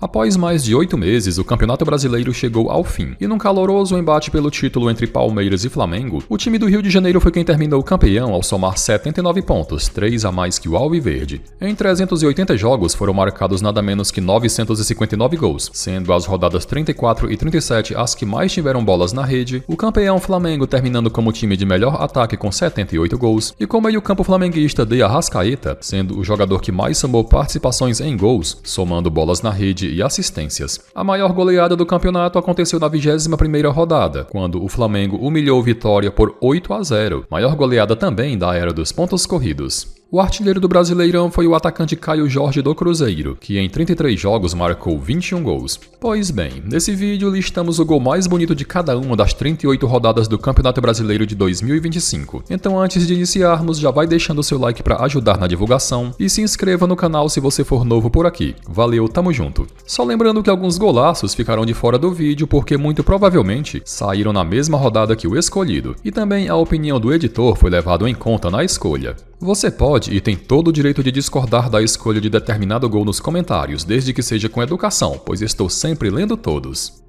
Após mais de 8 meses, o Campeonato Brasileiro chegou ao fim, e num caloroso embate pelo título entre Palmeiras e Flamengo, o time do Rio de Janeiro foi quem terminou campeão ao somar 79 pontos, 3 a mais que o Alviverde. Em 380 jogos foram marcados nada menos que 959 gols, sendo as rodadas 34 e 37 as que mais tiveram bolas na rede, o campeão Flamengo terminando como time de melhor ataque com 78 gols, e com o meio-campo flamenguista de Arrascaeta, sendo o jogador que mais somou participações em gols, somando bolas na rede e assistências. A maior goleada do campeonato aconteceu na 21ª rodada, quando o Flamengo humilhou o Vitória por 8 a 0, maior goleada também da era dos pontos corridos. O artilheiro do Brasileirão foi o atacante Caio Jorge do Cruzeiro, que em 33 jogos marcou 21 gols. Pois bem, nesse vídeo listamos o gol mais bonito de cada uma das 38 rodadas do Campeonato Brasileiro de 2025. Então antes de iniciarmos, já vai deixando o seu like para ajudar na divulgação e se inscreva no canal se você for novo por aqui. Valeu, tamo junto! Só lembrando que alguns golaços ficaram de fora do vídeo porque muito provavelmente saíram na mesma rodada que o escolhido, e também a opinião do editor foi levado em conta na escolha. Você pode e tem todo o direito de discordar da escolha de determinado gol nos comentários, desde que seja com educação, pois estou sempre lendo todos.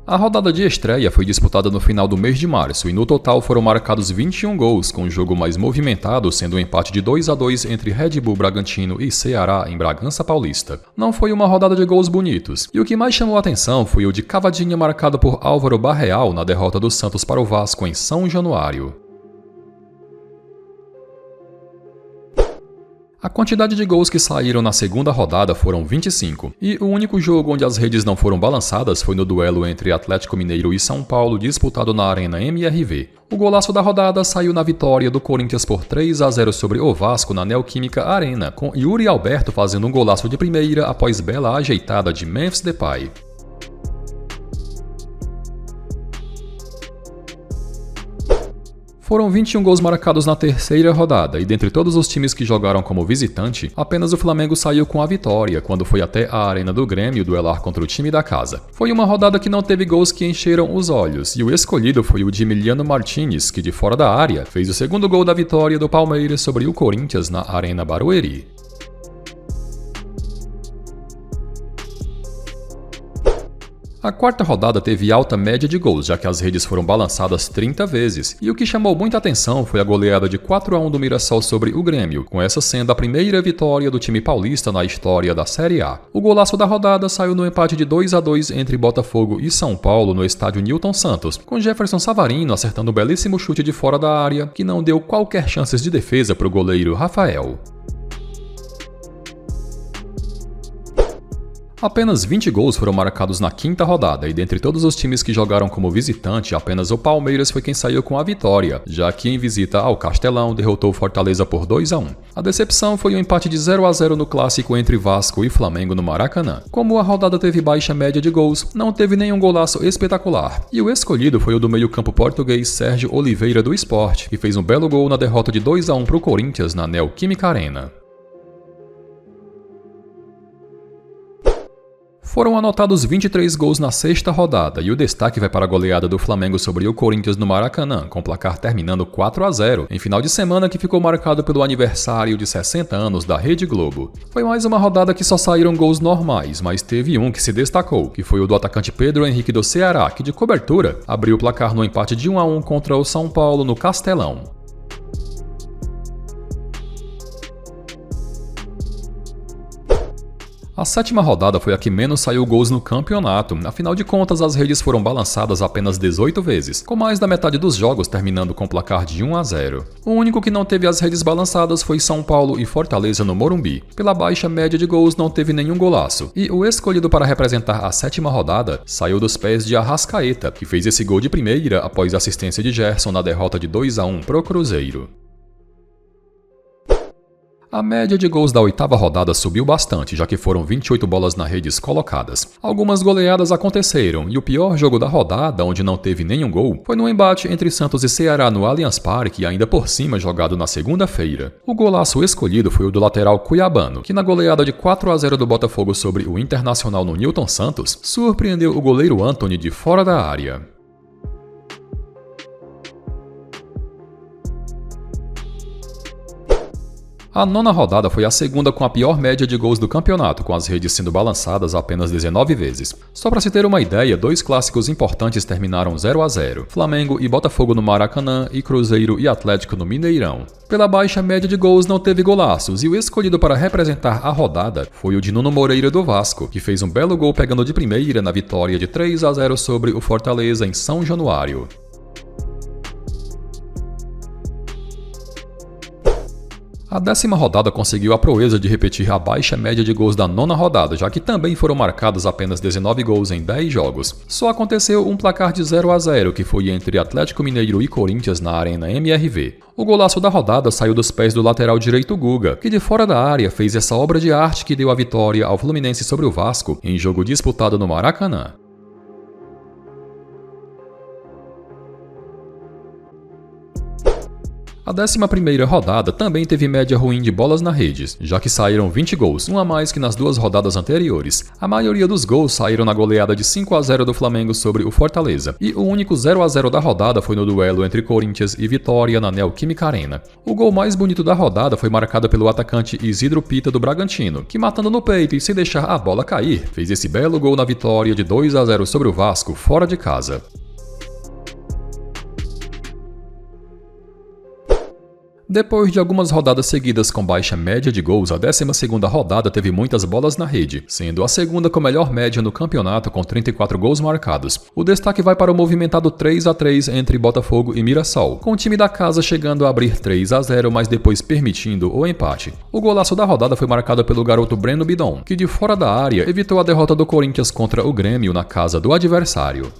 A rodada de estreia foi disputada no final do mês de março e no total foram marcados 21 gols, com o jogo mais movimentado sendo um empate de 2 a 2 entre Red Bull Bragantino e Ceará em Bragança Paulista. Não foi uma rodada de gols bonitos, e o que mais chamou a atenção foi o de cavadinha marcado por Álvaro Barreal na derrota do Santos para o Vasco em São Januário. A quantidade de gols que saíram na segunda rodada foram 25, e o único jogo onde as redes não foram balançadas foi no duelo entre Atlético Mineiro e São Paulo disputado na Arena MRV. O golaço da rodada saiu na vitória do Corinthians por 3 a 0 sobre o Vasco na Neoquímica Arena, com Yuri Alberto fazendo um golaço de primeira após bela ajeitada de Memphis Depay. Foram 21 gols marcados na terceira rodada, e dentre todos os times que jogaram como visitante, apenas o Flamengo saiu com a vitória, quando foi até a Arena do Grêmio duelar contra o time da casa. Foi uma rodada que não teve gols que encheram os olhos, e o escolhido foi o de Emiliano Martinez, que de fora da área fez o segundo gol da vitória do Palmeiras sobre o Corinthians na Arena Barueri. A quarta rodada teve alta média de gols, já que as redes foram balançadas 30 vezes, e o que chamou muita atenção foi a goleada de 4 a 1 do Mirassol sobre o Grêmio, com essa sendo a primeira vitória do time paulista na história da Série A. O golaço da rodada saiu no empate de 2 a 2 entre Botafogo e São Paulo no estádio Newton Santos, com Jefferson Savarino acertando um belíssimo chute de fora da área, que não deu qualquer chances de defesa para o goleiro Rafael. Apenas 20 gols foram marcados na quinta rodada, e dentre todos os times que jogaram como visitante, apenas o Palmeiras foi quem saiu com a vitória, já que em visita ao Castelão derrotou o Fortaleza por 2 a 1. A decepção foi o empate de 0 a 0 no clássico entre Vasco e Flamengo no Maracanã. Como a rodada teve baixa média de gols, não teve nenhum golaço espetacular, e o escolhido foi o do meio-campo português Sérgio Oliveira do Sport, que fez um belo gol na derrota de 2 a 1 para o Corinthians na Neoquímica Arena. Foram anotados 23 gols na sexta rodada, e o destaque vai para a goleada do Flamengo sobre o Corinthians no Maracanã, com o placar terminando 4 a 0, em final de semana que ficou marcado pelo aniversário de 60 anos da Rede Globo. Foi mais uma rodada que só saíram gols normais, mas teve um que se destacou, que foi o do atacante Pedro Henrique do Ceará, que de cobertura abriu o placar no empate de 1 a 1 contra o São Paulo no Castelão. A sétima rodada foi a que menos saiu gols no campeonato, afinal de contas as redes foram balançadas apenas 18 vezes, com mais da metade dos jogos terminando com placar de 1 a 0. O único que não teve as redes balançadas foi São Paulo e Fortaleza no Morumbi. Pela baixa média de gols não teve nenhum golaço, e o escolhido para representar a sétima rodada saiu dos pés de Arrascaeta, que fez esse gol de primeira após a assistência de Gerson na derrota de 2 a 1 pro Cruzeiro. A média de gols da oitava rodada subiu bastante, já que foram 28 bolas na redes colocadas. Algumas goleadas aconteceram, e o pior jogo da rodada, onde não teve nenhum gol, foi no embate entre Santos e Ceará no Allianz Parque, ainda por cima jogado na segunda-feira. O golaço escolhido foi o do lateral cuiabano, que na goleada de 4 a 0 do Botafogo sobre o Internacional no Newton Santos, surpreendeu o goleiro Antony de fora da área. A nona rodada foi a segunda com a pior média de gols do campeonato, com as redes sendo balançadas apenas 19 vezes. Só para se ter uma ideia, dois clássicos importantes terminaram 0 a 0, Flamengo e Botafogo no Maracanã e Cruzeiro e Atlético no Mineirão. Pela baixa média de gols não teve golaços e o escolhido para representar a rodada foi o de Nuno Moreira do Vasco, que fez um belo gol pegando de primeira na vitória de 3 a 0 sobre o Fortaleza em São Januário. A 10ª rodada conseguiu a proeza de repetir a baixa média de gols da 9ª rodada, já que também foram marcados apenas 19 gols em 10 jogos. Só aconteceu um placar de 0 a 0, que foi entre Atlético Mineiro e Corinthians na Arena MRV. O golaço da rodada saiu dos pés do lateral direito Guga, que de fora da área fez essa obra de arte que deu a vitória ao Fluminense sobre o Vasco em jogo disputado no Maracanã. A 11ª rodada também teve média ruim de bolas na redes, já que saíram 20 gols, um a mais que nas duas rodadas anteriores. A maioria dos gols saíram na goleada de 5 a 0 do Flamengo sobre o Fortaleza, e o único 0 a 0 da rodada foi no duelo entre Corinthians e Vitória na Neoquímica Arena. O gol mais bonito da rodada foi marcado pelo atacante Isidro Pita do Bragantino, que matando no peito e sem deixar a bola cair, fez esse belo gol na vitória de 2 a 0 sobre o Vasco fora de casa. Depois de algumas rodadas seguidas com baixa média de gols, a 12ª rodada teve muitas bolas na rede, sendo a segunda com melhor média no campeonato com 34 gols marcados. O destaque vai para o movimentado 3 a 3 entre Botafogo e Mirassol, com o time da casa chegando a abrir 3 a 0, mas depois permitindo o empate. O golaço da rodada foi marcado pelo garoto Breno Bidon, que de fora da área evitou a derrota do Corinthians contra o Grêmio na casa do adversário.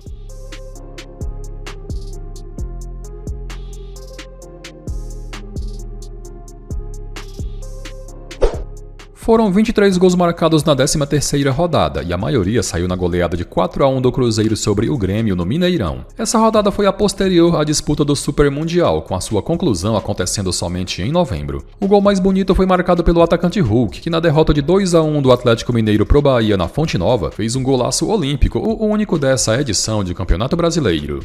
Foram 23 gols marcados na 13ª rodada, e a maioria saiu na goleada de 4 a 1 do Cruzeiro sobre o Grêmio no Mineirão. Essa rodada foi a posterior à disputa do Super Mundial, com a sua conclusão acontecendo somente em novembro. O gol mais bonito foi marcado pelo atacante Hulk, que na derrota de 2 a 1 do Atlético Mineiro pro Bahia na Fonte Nova, fez um golaço olímpico, o único dessa edição de Campeonato Brasileiro.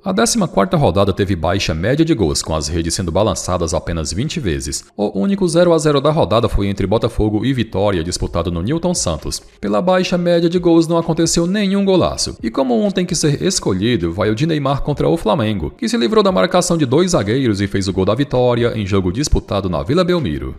A 14ª rodada teve baixa média de gols, com as redes sendo balançadas apenas 20 vezes. O único 0 a 0 da rodada foi entre Botafogo e Vitória, disputado no Newton Santos. Pela baixa média de gols não aconteceu nenhum golaço. E como um tem que ser escolhido, vai o de Neymar contra o Flamengo, que se livrou da marcação de 2 zagueiros e fez o gol da vitória em jogo disputado na Vila Belmiro.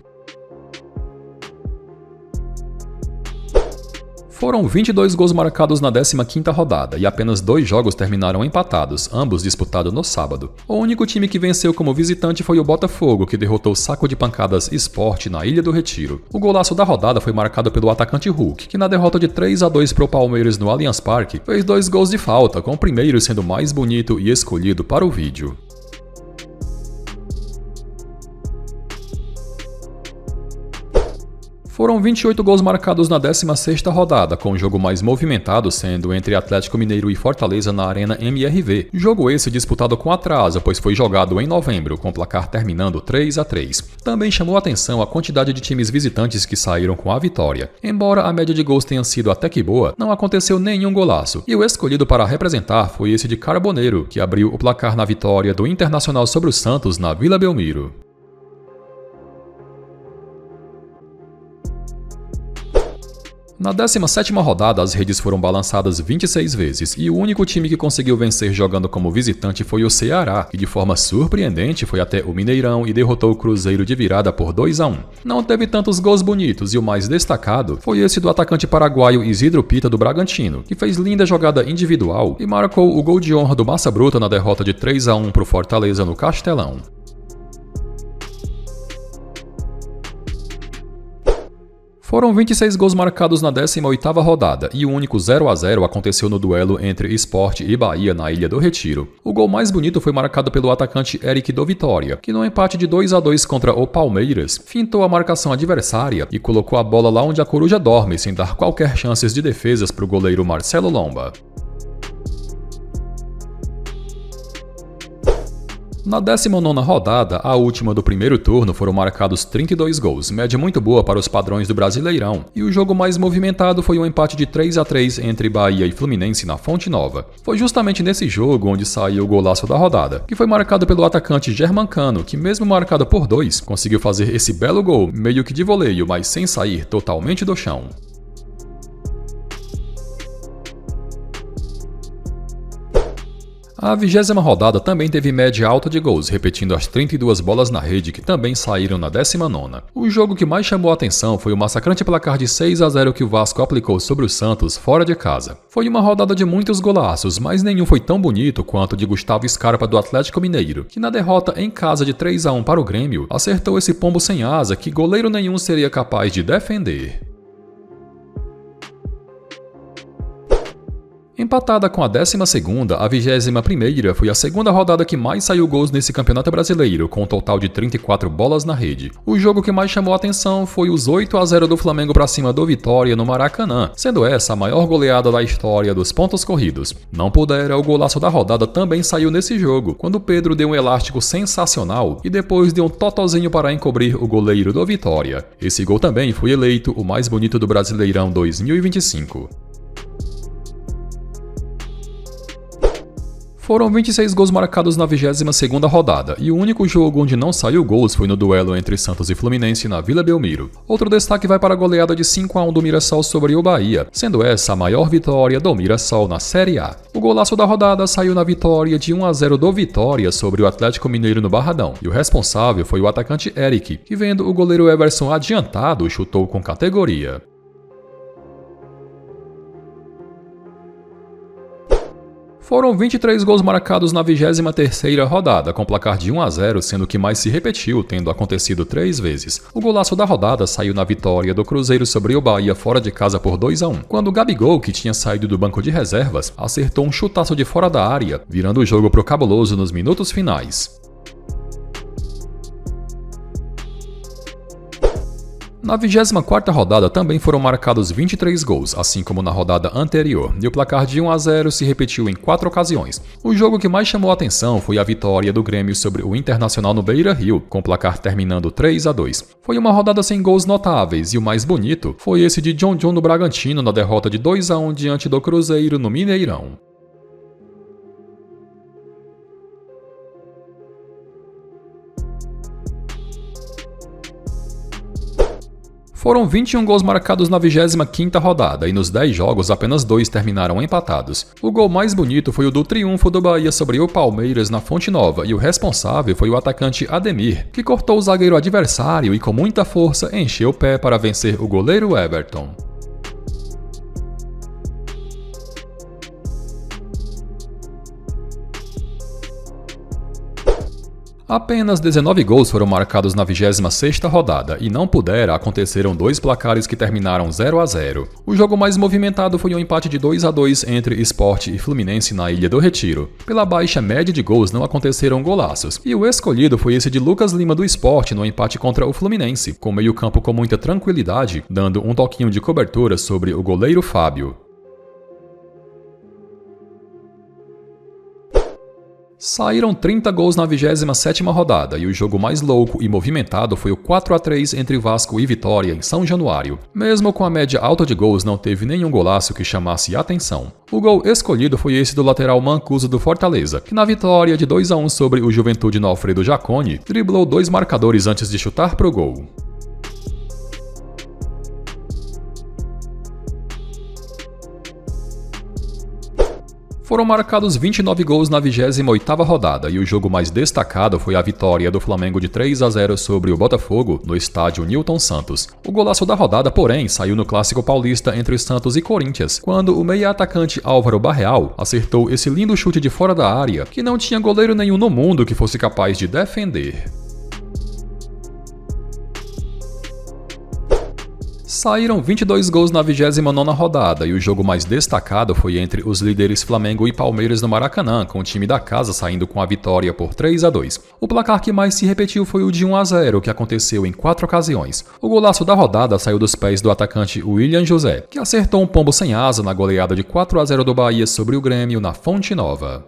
Foram 22 gols marcados na 15ª rodada e apenas 2 jogos terminaram empatados, ambos disputados no sábado. O único time que venceu como visitante foi o Botafogo, que derrotou o Saco de Pancadas Sport na Ilha do Retiro. O golaço da rodada foi marcado pelo atacante Hulk, que na derrota de 3 a 2 para o Palmeiras no Allianz Parque, fez 2 gols de falta, com o primeiro sendo mais bonito e escolhido para o vídeo. Foram 28 gols marcados na 16ª rodada, com o jogo mais movimentado sendo entre Atlético Mineiro e Fortaleza na Arena MRV. Jogo esse disputado com atraso, pois foi jogado em novembro, com o placar terminando 3 a 3. Também chamou a atenção a quantidade de times visitantes que saíram com a vitória. Embora a média de gols tenha sido até que boa, não aconteceu nenhum golaço, e o escolhido para representar foi esse de Carboneiro, que abriu o placar na vitória do Internacional sobre o Santos na Vila Belmiro. Na 17ª rodada, as redes foram balançadas 26 vezes e o único time que conseguiu vencer jogando como visitante foi o Ceará, que de forma surpreendente foi até o Mineirão e derrotou o Cruzeiro de virada por 2 a 1. Não teve tantos gols bonitos e o mais destacado foi esse do atacante paraguaio Isidro Pita do Bragantino, que fez linda jogada individual e marcou o gol de honra do Massa Bruta na derrota de 3 a 1 para o Fortaleza no Castelão. Foram 26 gols marcados na 18ª rodada e o único 0 a 0 aconteceu no duelo entre Sport e Bahia na Ilha do Retiro. O gol mais bonito foi marcado pelo atacante Eric do Vitória, que no empate de 2 a 2 contra o Palmeiras, fintou a marcação adversária e colocou a bola lá onde a coruja dorme, sem dar qualquer chances de defesas para o goleiro Marcelo Lomba. Na 19ª rodada, a última do primeiro turno, foram marcados 32 gols, média muito boa para os padrões do Brasileirão, e o jogo mais movimentado foi um empate de 3-3 entre Bahia e Fluminense na Fonte Nova. Foi justamente nesse jogo onde saiu o golaço da rodada, que foi marcado pelo atacante Germancano, que mesmo marcado por 2, conseguiu fazer esse belo gol, meio que de voleio, mas sem sair totalmente do chão. A 20ª rodada também teve média alta de gols, repetindo as 32 bolas na rede que também saíram na 19ª. O jogo que mais chamou a atenção foi o massacrante placar de 6-0 que o Vasco aplicou sobre o Santos fora de casa. Foi uma rodada de muitos golaços, mas nenhum foi tão bonito quanto o de Gustavo Scarpa do Atlético Mineiro, que na derrota em casa de 3-1 para o Grêmio, acertou esse pombo sem asa que goleiro nenhum seria capaz de defender. Empatada com a 12ª, a 21ª foi a segunda rodada que mais saiu gols nesse Campeonato Brasileiro, com um total de 34 bolas na rede. O jogo que mais chamou a atenção foi os 8-0 do Flamengo para cima do Vitória no Maracanã, sendo essa a maior goleada da história dos pontos corridos. Não pudera, o golaço da rodada também saiu nesse jogo, quando Pedro deu um elástico sensacional e depois deu um totozinho para encobrir o goleiro do Vitória. Esse gol também foi eleito o mais bonito do Brasileirão 2025. Foram 26 gols marcados na 22ª rodada, e o único jogo onde não saiu gols foi no duelo entre Santos e Fluminense na Vila Belmiro. Outro destaque vai para a goleada de 5-1 do Mirassol sobre o Bahia, sendo essa a maior vitória do Mirassol na Série A. O golaço da rodada saiu na vitória de 1-0 do Vitória sobre o Atlético Mineiro no Barradão, e o responsável foi o atacante Eric, que vendo o goleiro Everson adiantado, chutou com categoria. Foram 23 gols marcados na 23ª rodada, com placar de 1-0, sendo que mais se repetiu, tendo acontecido 3 vezes. O golaço da rodada saiu na vitória do Cruzeiro sobre o Bahia fora de casa por 2-1, quando o Gabigol, que tinha saído do banco de reservas, acertou um chutaço de fora da área, virando o jogo pro cabuloso nos minutos finais. Na 24ª rodada também foram marcados 23 gols, assim como na rodada anterior, e o placar de 1-0 se repetiu em 4 ocasiões. O jogo que mais chamou a atenção foi a vitória do Grêmio sobre o Internacional no Beira-Rio, com o placar terminando 3-2. Foi uma rodada sem gols notáveis, e o mais bonito foi esse de John no Bragantino na derrota de 2-1 diante do Cruzeiro no Mineirão. Foram 21 gols marcados na 25ª rodada e nos 10 jogos apenas 2 terminaram empatados. O gol mais bonito foi o do triunfo do Bahia sobre o Palmeiras na Fonte Nova e o responsável foi o atacante Ademir, que cortou o zagueiro adversário e com muita força encheu o pé para vencer o goleiro Everton. Apenas 19 gols foram marcados na 26ª rodada e não pudera aconteceram 2 placares que terminaram 0-0. O jogo mais movimentado foi um empate de 2-2 entre Sport e Fluminense na Ilha do Retiro. Pela baixa média de gols não aconteceram golaços, e o escolhido foi esse de Lucas Lima do Sport no empate contra o Fluminense, com meio campo com muita tranquilidade, dando um toquinho de cobertura sobre o goleiro Fábio. Saíram 30 gols na 27ª rodada e o jogo mais louco e movimentado foi o 4-3 entre Vasco e Vitória em São Januário. Mesmo com a média alta de gols, não teve nenhum golaço que chamasse atenção. O gol escolhido foi esse do lateral Mancuso do Fortaleza, que na vitória de 2-1 sobre o Juventude no Alfredo Jaconi, driblou 2 marcadores antes de chutar pro gol. Foram marcados 29 gols na 28ª rodada e o jogo mais destacado foi a vitória do Flamengo de 3-0 sobre o Botafogo no estádio Newton Santos. O golaço da rodada, porém, saiu no Clássico Paulista entre Santos e Corinthians, quando o meia-atacante Álvaro Barreal acertou esse lindo chute de fora da área que não tinha goleiro nenhum no mundo que fosse capaz de defender. Saíram 22 gols na 29ª rodada e o jogo mais destacado foi entre os líderes Flamengo e Palmeiras no Maracanã, com o time da casa saindo com a vitória por 3-2. O placar que mais se repetiu foi o de 1-0, que aconteceu em 4 ocasiões. O golaço da rodada saiu dos pés do atacante William José, que acertou um pombo sem asa na goleada de 4-0 do Bahia sobre o Grêmio na Fonte Nova.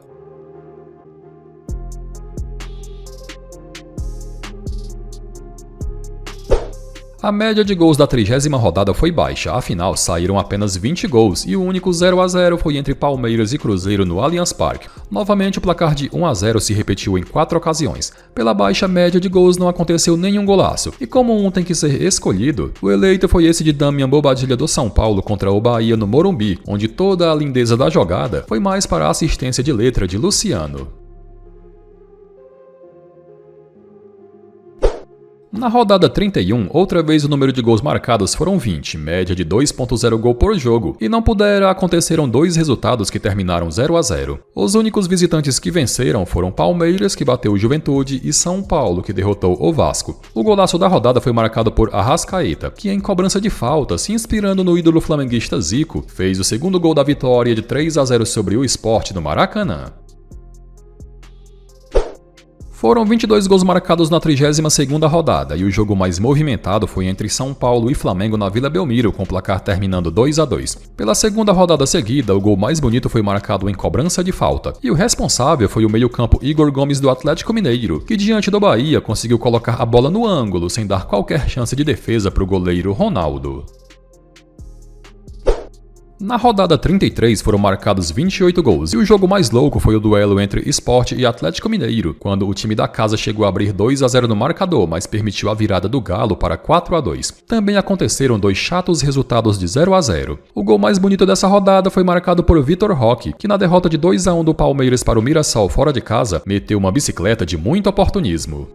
A média de gols da 30ª rodada foi baixa, afinal saíram apenas 20 gols e o único 0-0 foi entre Palmeiras e Cruzeiro no Allianz Parque. Novamente o placar de 1-0 se repetiu em 4 ocasiões. Pela baixa média de gols não aconteceu nenhum golaço, e como um tem que ser escolhido, o eleito foi esse de Damian Bobadilla do São Paulo contra o Bahia no Morumbi, onde toda a lindeza da jogada foi mais para a assistência de letra de Luciano. Na rodada 31, outra vez o número de gols marcados foram 20, média de 2.0 gol por jogo, e não pudera aconteceram dois resultados que terminaram 0-0. Os únicos visitantes que venceram foram Palmeiras, que bateu o Juventude, e São Paulo, que derrotou o Vasco. O golaço da rodada foi marcado por Arrascaeta, que em cobrança de falta, se inspirando no ídolo flamenguista Zico, fez o segundo gol da vitória de 3-0 sobre o Sport no Maracanã. Foram 22 gols marcados na 32ª rodada e o jogo mais movimentado foi entre São Paulo e Flamengo na Vila Belmiro, com o placar terminando 2-2. Pela segunda rodada seguida, o gol mais bonito foi marcado em cobrança de falta, e o responsável foi o meio-campo Igor Gomes do Atlético Mineiro, que diante do Bahia conseguiu colocar a bola no ângulo sem dar qualquer chance de defesa para o goleiro Ronaldo. Na rodada 33 foram marcados 28 gols e o jogo mais louco foi o duelo entre Sport e Atlético Mineiro, quando o time da casa chegou a abrir 2-0 no marcador, mas permitiu a virada do Galo para 4-2. Também aconteceram dois chatos resultados de 0-0. O gol mais bonito dessa rodada foi marcado por Vitor Roque, que na derrota de 2-1 do Palmeiras para o Mirassol fora de casa, meteu uma bicicleta de muito oportunismo.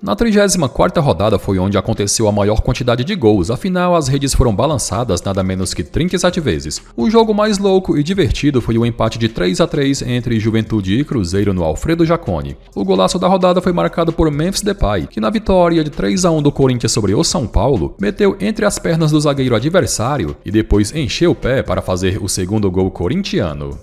Na 34ª rodada foi onde aconteceu a maior quantidade de gols, afinal as redes foram balançadas nada menos que 37 vezes. O jogo mais louco e divertido foi o empate de 3-3 entre Juventude e Cruzeiro no Alfredo Jaconi. O golaço da rodada foi marcado por Memphis Depay, que na vitória de 3-1 do Corinthians sobre o São Paulo, meteu entre as pernas do zagueiro adversário e depois encheu o pé para fazer o segundo gol corintiano.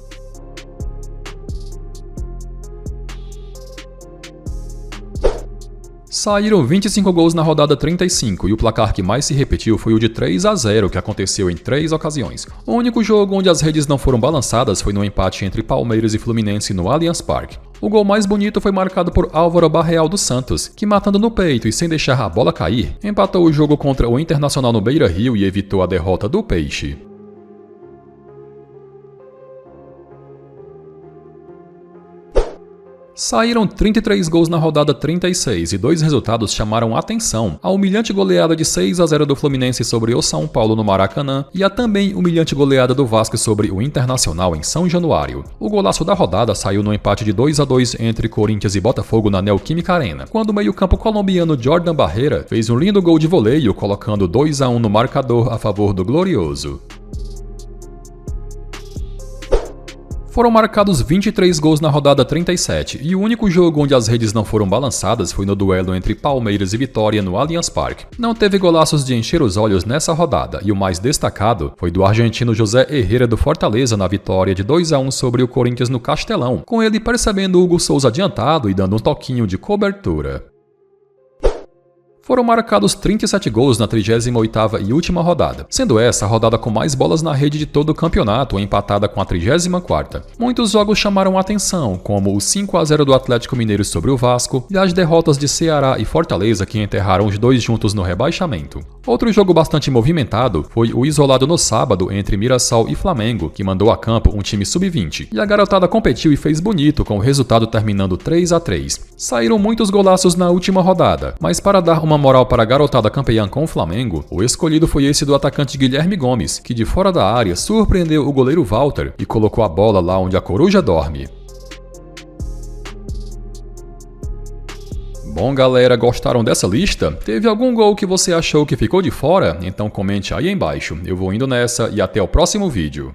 Saíram 25 gols na rodada 35 e o placar que mais se repetiu foi o de 3-0, que aconteceu em 3 ocasiões. O único jogo onde as redes não foram balançadas foi no empate entre Palmeiras e Fluminense no Allianz Parque. O gol mais bonito foi marcado por Álvaro Barreal dos Santos, que matando no peito e sem deixar a bola cair, empatou o jogo contra o Internacional no Beira-Rio e evitou a derrota do Peixe. Saíram 33 gols na rodada 36 e dois resultados chamaram atenção: a humilhante goleada de 6-0 do Fluminense sobre o São Paulo no Maracanã e a também humilhante goleada do Vasco sobre o Internacional em São Januário. O golaço da rodada saiu no empate de 2-2 entre Corinthians e Botafogo na Neoquímica Arena, quando o meio-campo colombiano Jordan Barreira fez um lindo gol de voleio, colocando 2-1 no marcador a favor do Glorioso. Foram marcados 23 gols na rodada 37 e o único jogo onde as redes não foram balançadas foi no duelo entre Palmeiras e Vitória no Allianz Parque. Não teve golaços de encher os olhos nessa rodada e o mais destacado foi do argentino José Herrera do Fortaleza na vitória de 2-1 sobre o Corinthians no Castelão, com ele percebendo Hugo Souza adiantado e dando um toquinho de cobertura. Foram marcados 37 gols na 38ª e última rodada, sendo essa a rodada com mais bolas na rede de todo o campeonato, empatada com a 34ª. Muitos jogos chamaram a atenção, como o 5-0 do Atlético Mineiro sobre o Vasco e as derrotas de Ceará e Fortaleza, que enterraram os dois juntos no rebaixamento. Outro jogo bastante movimentado foi o isolado no sábado entre Mirassol e Flamengo, que mandou a campo um time sub-20, e a garotada competiu e fez bonito, com o resultado terminando 3-3. Saíram muitos golaços na última rodada, mas para dar uma moral para a garotada campeã com o Flamengo, o escolhido foi esse do atacante Guilherme Gomes, que de fora da área surpreendeu o goleiro Walter e colocou a bola lá onde a coruja dorme. Bom, galera, gostaram dessa lista? Teve algum gol que você achou que ficou de fora? Então comente aí embaixo. Eu vou indo nessa e até o próximo vídeo.